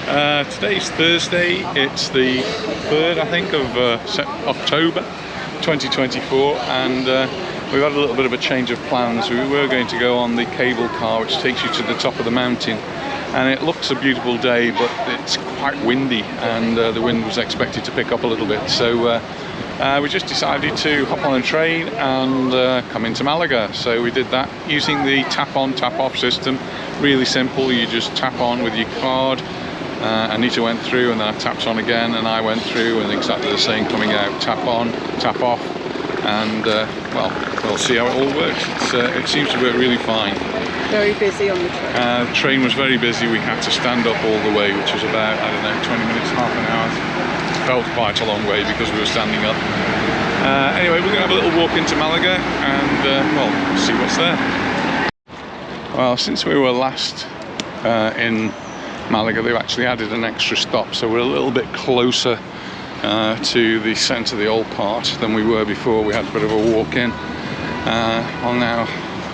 Today's Thursday. It's the 3rd, I think, of October 2024, and we've had a little bit of a change of plans. We were going to go on the cable car which takes you to the top of the mountain, and it looks a beautiful day, but it's quite windy, and the wind was expected to pick up a little bit. So we just decided to hop on a train and come into Malaga. So we did that using the tap on, tap off system. Really simple. You just tap on with your card. Anita went through, and then I tapped on again, and I went through, and exactly the same coming out. Tap on, tap off, and well, we'll see how it all works. It seems to work really fine. Very busy on the train. The train was very busy. We had to stand up all the way, which was about, I don't know, 20 minutes, half an hour. It felt quite a long way because we were standing up. Anyway, we're going to have a little walk into Malaga and, well, see what's there. Well, since we were last in Malaga, they've actually added an extra stop, so we're a little bit closer to the centre of the old part than we were before. We had a bit of a walk in. Well, now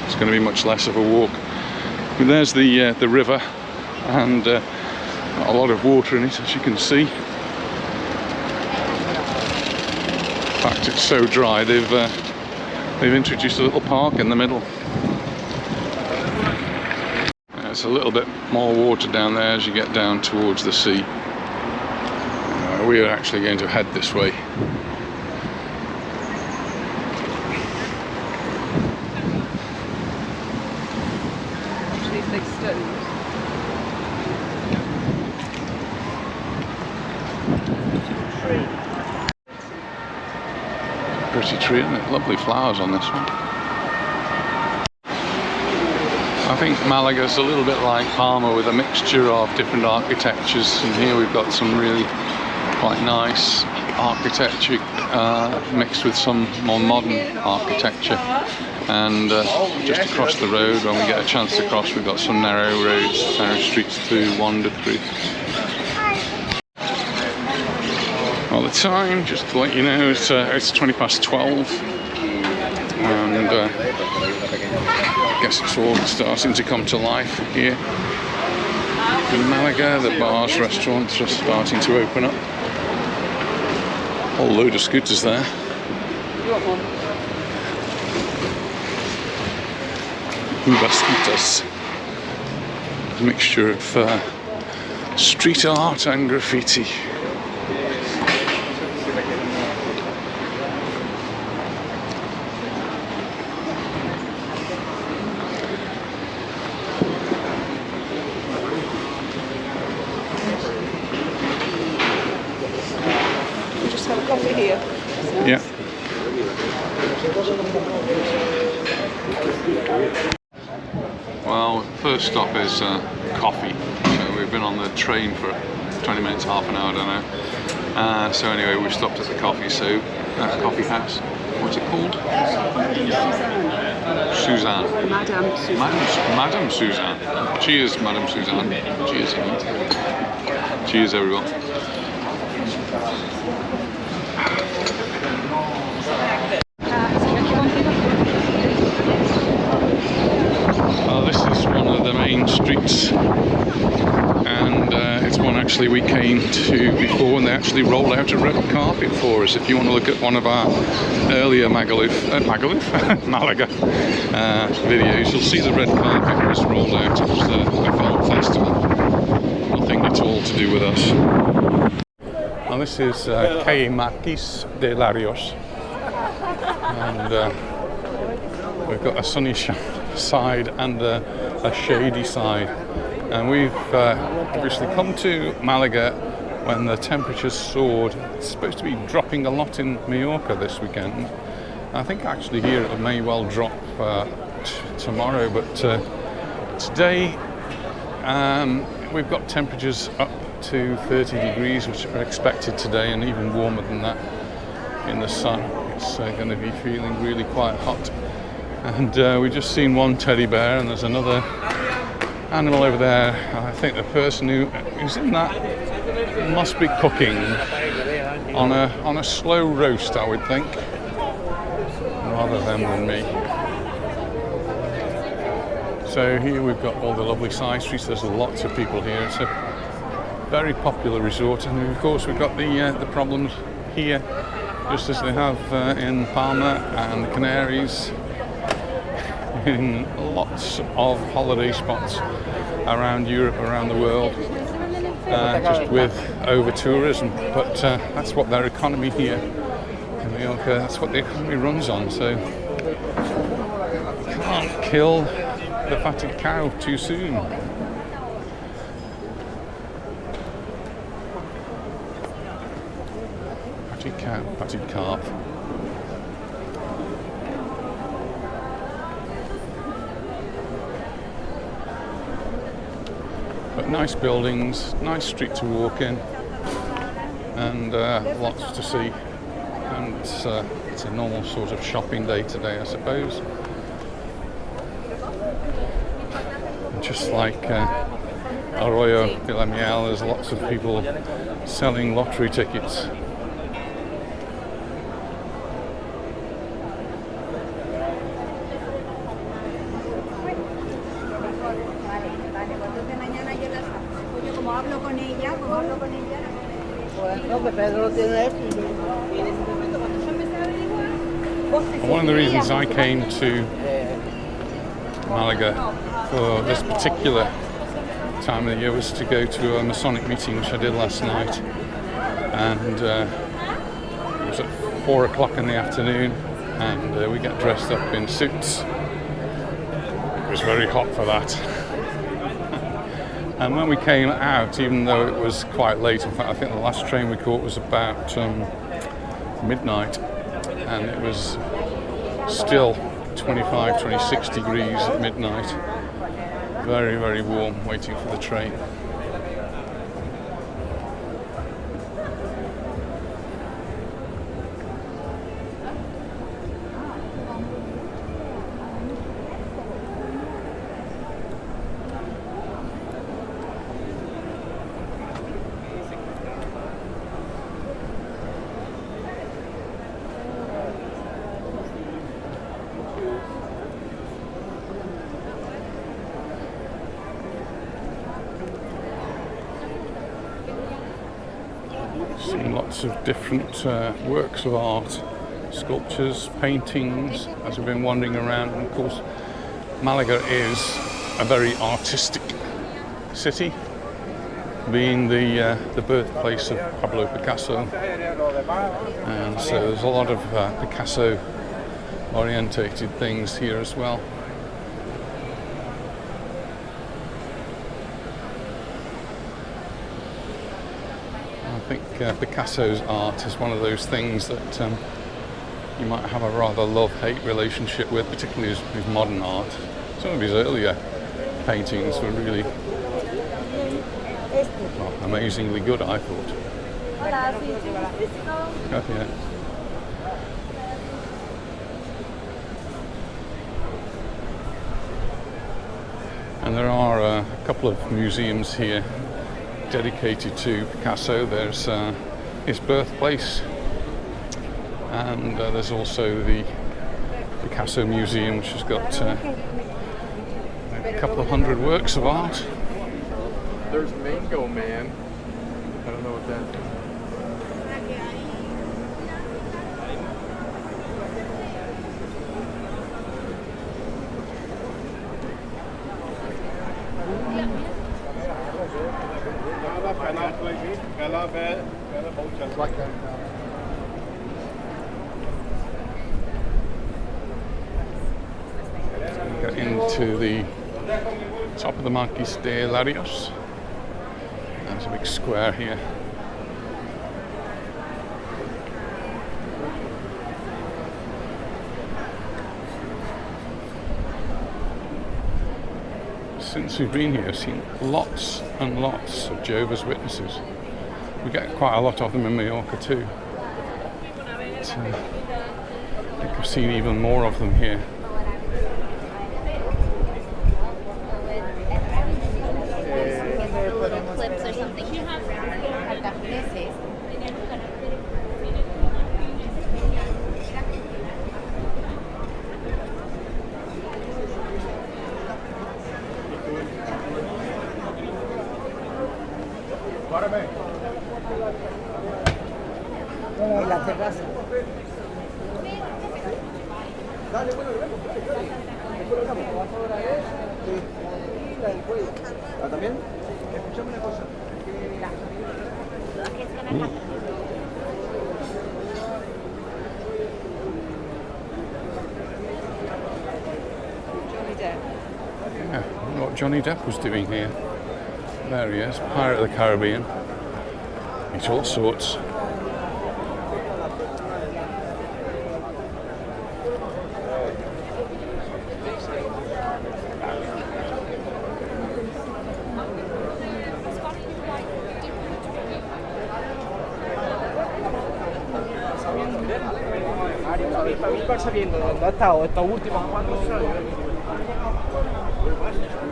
it's going to be much less of a walk. But there's the river, and a lot of water in it, as you can see. In fact, it's so dry they've introduced a little park in the middle. There's a little bit more water down there as you get down towards the sea. We are actually going to head this way. These big stones. Pretty tree, isn't it? Lovely flowers on this one. I think Malaga's a little bit like Palma, with a mixture of different architectures, and here we've got some really quite nice architecture mixed with some more modern architecture. And just across the road, when we get a chance to cross, we've got some narrow roads, narrow streets to wander through. Well, the time, just to let you know, it's 12:20, and I guess it's all starting to come to life here in Malaga. The bars, restaurants are starting to open up. Whole load of scooters there. You want one? Uber scooters. A mixture of street art and graffiti. Coffee here. Yeah. Well, first stop is coffee. So we've been on the train for 20 minutes, half an hour, I don't know. So anyway, we've stopped at the coffee coffee house. What's it called? Suzanne. Madame Suzanne. Madame Suzanne. Cheers, Madame Suzanne. Cheers. Cheers, everyone. Well, this is one of the main streets, and it's one actually we came to before when they actually rolled out a red carpet for us. If you want to look at one of our earlier Malaga videos, you'll see the red carpet was rolled out. It was a film festival. Nothing at all to do with us. Now this is Calle Marquis de Larios, and we've got a sunny side and a shady side, and we've obviously come to Malaga when the temperatures soared. It's supposed to be dropping a lot in Mallorca this weekend. I think actually here it may well drop tomorrow, but today we've got temperatures up to 30 degrees, which are expected today, and even warmer than that in the sun. It's going to be feeling really quite hot. And we've just seen one teddy bear, and there's another animal over there. I think the person who's in that must be cooking on a slow roast, I would think, rather than me. So here we've got all the lovely side streets. There's lots of people here. It's a Very popular resort, and of course we've got the problems here, just as they have in Palma and the Canaries, in lots of holiday spots around Europe, around the world, just with over-tourism. But that's what their economy here in Mallorca, that's what the economy runs on. So you can't kill the fatted cow too soon. Fatted cow, fatted calf. But nice buildings, nice street to walk in, and lots to see. And it's a normal sort of shopping day today, I suppose. And just like Arroyo de la Miel, there's lots of people selling lottery tickets. One of the reasons I came to Malaga for this particular time of the year was to go to a Masonic meeting, which I did last night, and it was at 4 o'clock in the afternoon, and we get dressed up in suits. It was very hot for that. And when we came out, even though it was quite late, in fact I think the last train we caught was about midnight, and it was still 25, 26 degrees at midnight. Very, very warm, waiting for the train. Seeing lots of different works of art, sculptures, paintings, as we've been wandering around. And of course, Malaga is a very artistic city, being the birthplace of Pablo Picasso, and so there's a lot of Picasso-orientated things here as well. I think Picasso's art is one of those things that you might have a rather love-hate relationship with, particularly his modern art. Some of his earlier paintings were really amazingly good, I thought. Oh, yeah. And there are a couple of museums here dedicated to Picasso. There's his birthplace, and there's also the Picasso Museum, which has got a couple of hundred works of art. There's Mango Man. I don't know what that is. Get into the top of the Marquis de Larios. There's a big square here. Since we've been here, I've seen lots and lots of Jehovah's Witnesses. We get quite a lot of them in Mallorca too. But, I think I've seen even more of them here. Clips or something. En la terraza. ¿También? Escuchame una cosa. Johnny Depp. Yeah, what Johnny Depp was doing here. There he is, Pirate of the Caribbean. It's all sorts.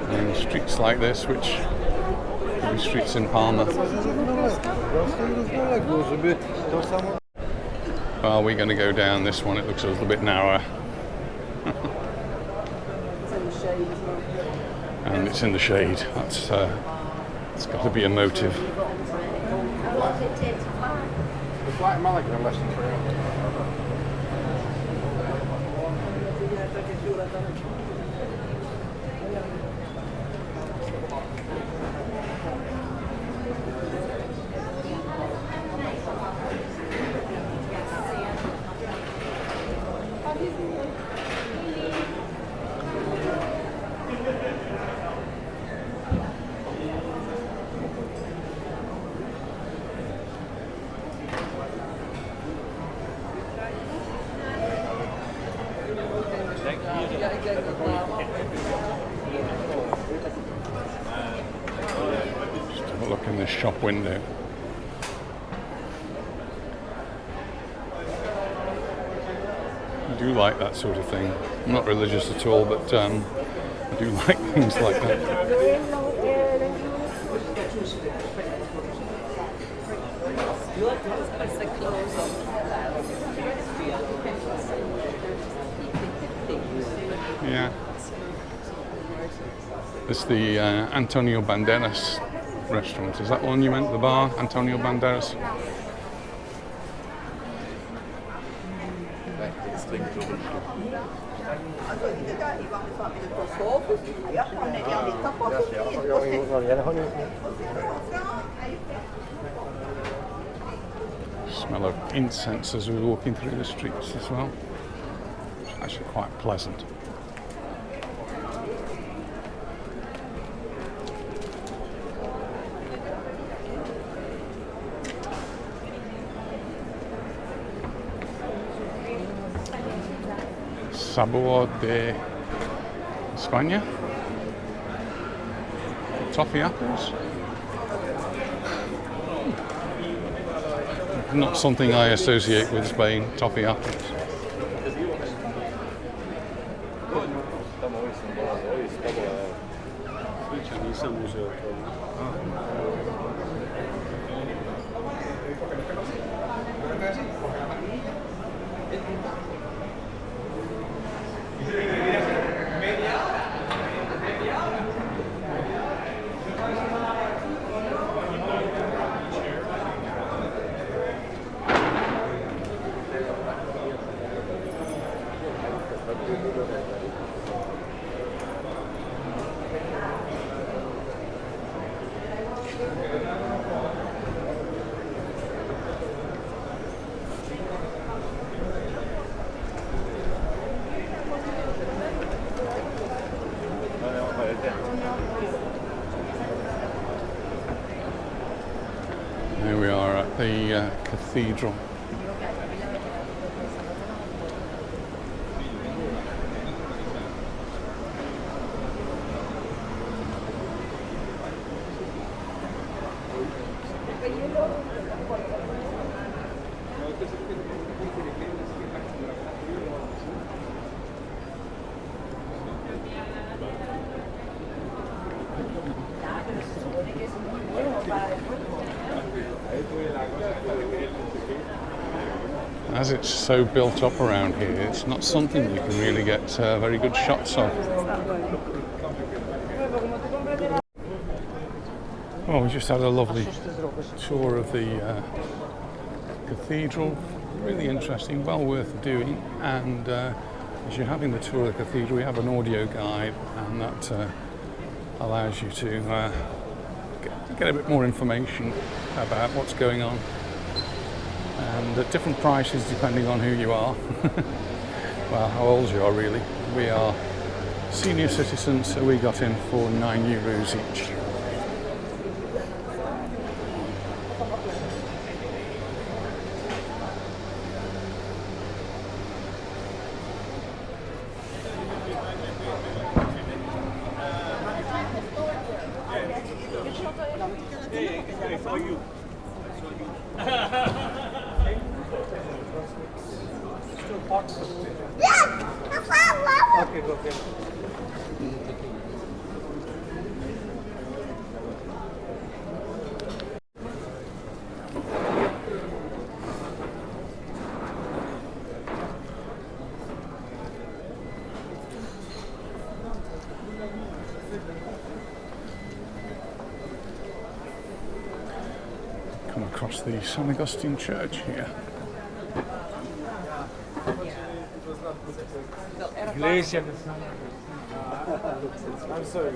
And streets like this, which could be streets in Palma. Well, we're going to go down this one. It looks a little bit narrower. And it's in the shade. That's it's got to be a motive. It's like Malaga in less than 3 hours. Just have a look in this shop window. I do like that sort of thing. I'm not religious at all, but I do like things like that. It's the close up. Yeah. It's the Antonio Banderas restaurant. Is that the one you meant? The bar, Antonio Banderas? Smell of incense as we're walking through the streets as well. It's actually quite pleasant. Sabor de España. Toffee apples. Not something I associate with Spain, toffee apples. Here we are at the cathedral. As it's so built up around here, it's not something you can really get very good shots of. Well, we just had a lovely tour of the cathedral. Really interesting, well worth doing. And as you're having the tour of the cathedral, we have an audio guide, and that allows you to get a bit more information about what's going on, and at different prices depending on who you are. Well, how old you are really. We are senior citizens, so we got in for €9 each. Come across the St. Augustine Church here. Iglesia. I'm sorry.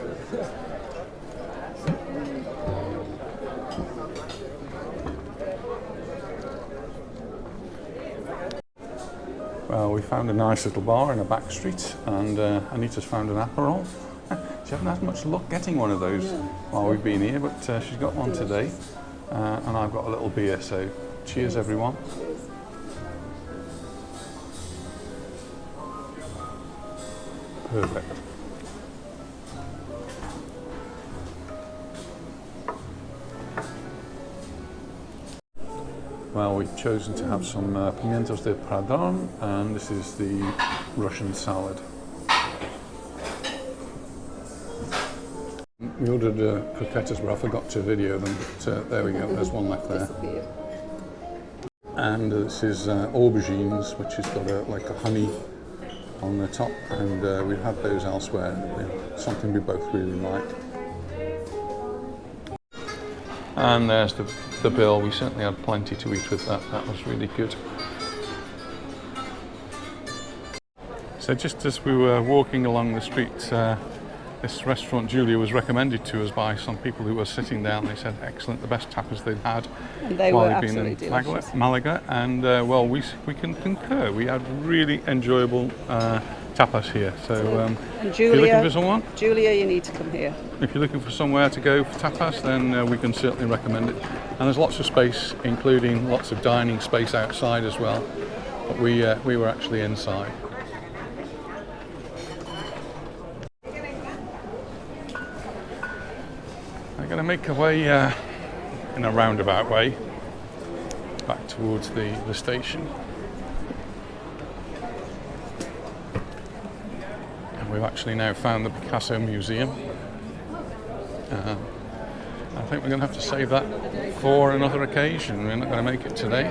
Well, we found a nice little bar in a back street, and Anita's found an Aperol. She hasn't had much luck getting one of those while we've been here, but she's got one today, and I've got a little beer, so cheers everyone. Perfect. Well, we've chosen to have some pimientos de padrón, and this is the Russian salad. We ordered croquettes, but I forgot to video them, but there we go, there's one left there. And this is aubergines, which has got like a honey on the top, and we've had those elsewhere. They're something we both really like. And there's the bill. We certainly had plenty to eat with that. That was really good. So just as we were walking along the street, this restaurant Julia was recommended to us by some people who were sitting down. They said excellent, the best tapas they'd had while they'd been in Malaga. And well, we can concur. We had really enjoyable tapas here. So and if you're looking for someone, Julia, you need to come here. if you're looking for somewhere to go for tapas, then we can certainly recommend it. And there's lots of space, including lots of dining space outside as well. But we were actually inside. I'm going to make our way in a roundabout way back towards the station. And we've actually now found the Picasso Museum. I think we're going to have to save that for another occasion. We're not going to make it today.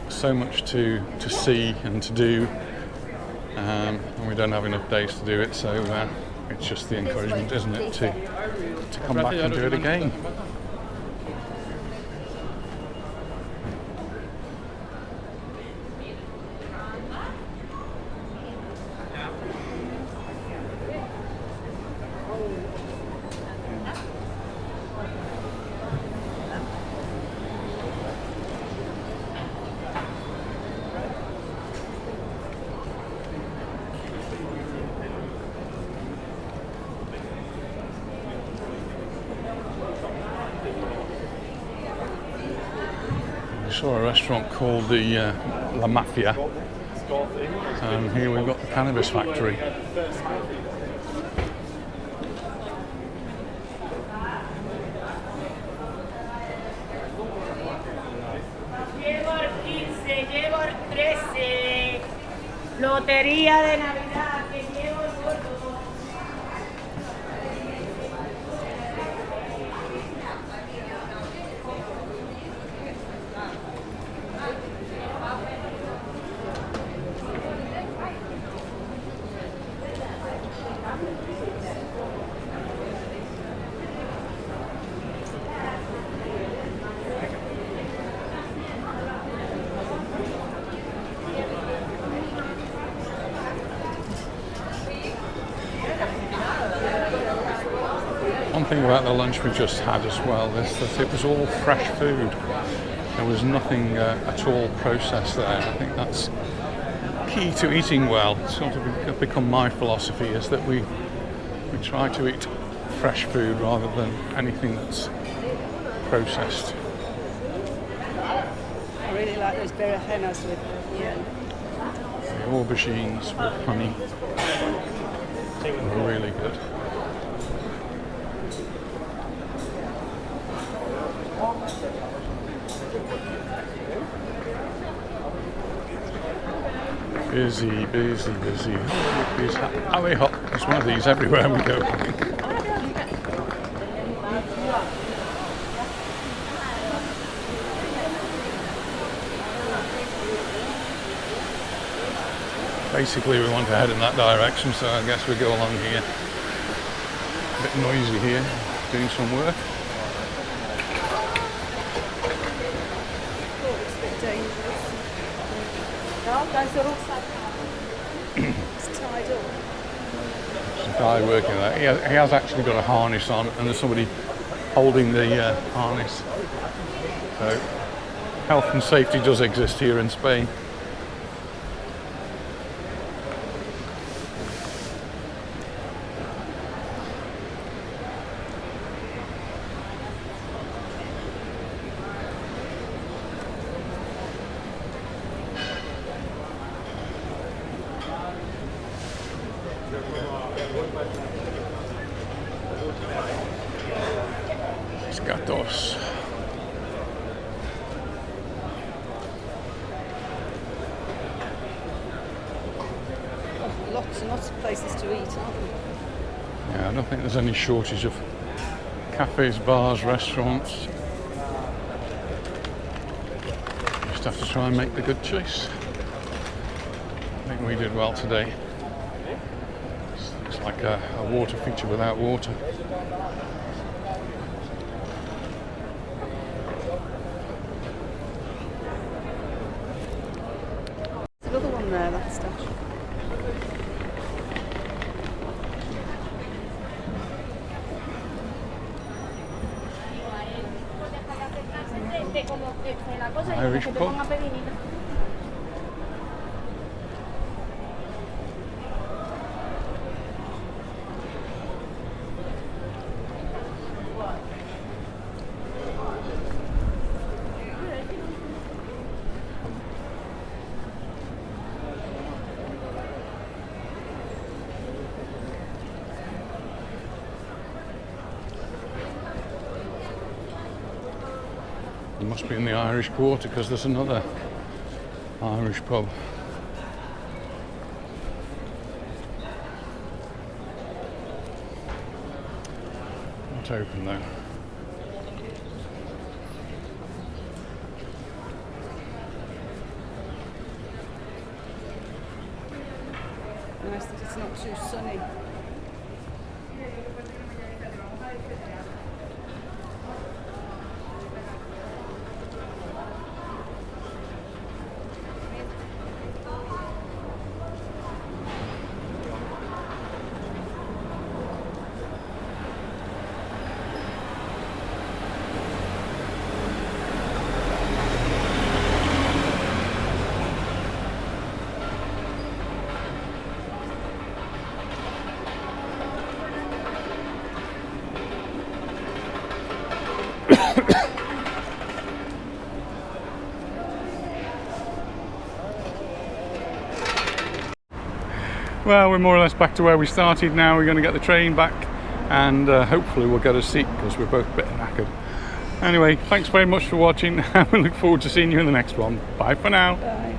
So much to see and to do, and we don't have enough days to do it, so it's just the encouragement, isn't it, to come back and do it again. Saw a restaurant called the La Mafia, and here we've got the cannabis factory. Lotería de Navidad, que llevo el gordo. thing about the lunch we just had as well is that it was all fresh food. There was nothing at all processed there. I think that's key to eating well. It's sort of become my philosophy, is that we try to eat fresh food rather than anything that's processed. I really like those berenjenas with The aubergines with honey are really good. Busy, busy, busy. Alley hop. There's one of these everywhere we go. Basically, we want to head in that direction, so I guess we go along here. A bit noisy here, doing some work. Oh, it's a bit dangerous. It's tied up. There's a guy working there. He has actually got a harness on, and there's somebody holding the harness. So, health and safety does exist here in Spain. Gatos. Lots and lots of places to eat, aren't there? Yeah, I don't think there's any shortage of cafes, bars, restaurants. Just have to try and make the good choice. I think we did well today. It's like a water feature without water. There's another one there, that statue. Irish pub. It must be in the Irish Quarter, because there's another Irish pub. Not open though. Nice that it's not too sunny. Well, we're more or less back to where we started now. We're going to get the train back, and hopefully we'll get a seat, because we're both a bit knackered. Anyway, thanks very much for watching, and we look forward to seeing you in the next one. Bye for now. Bye.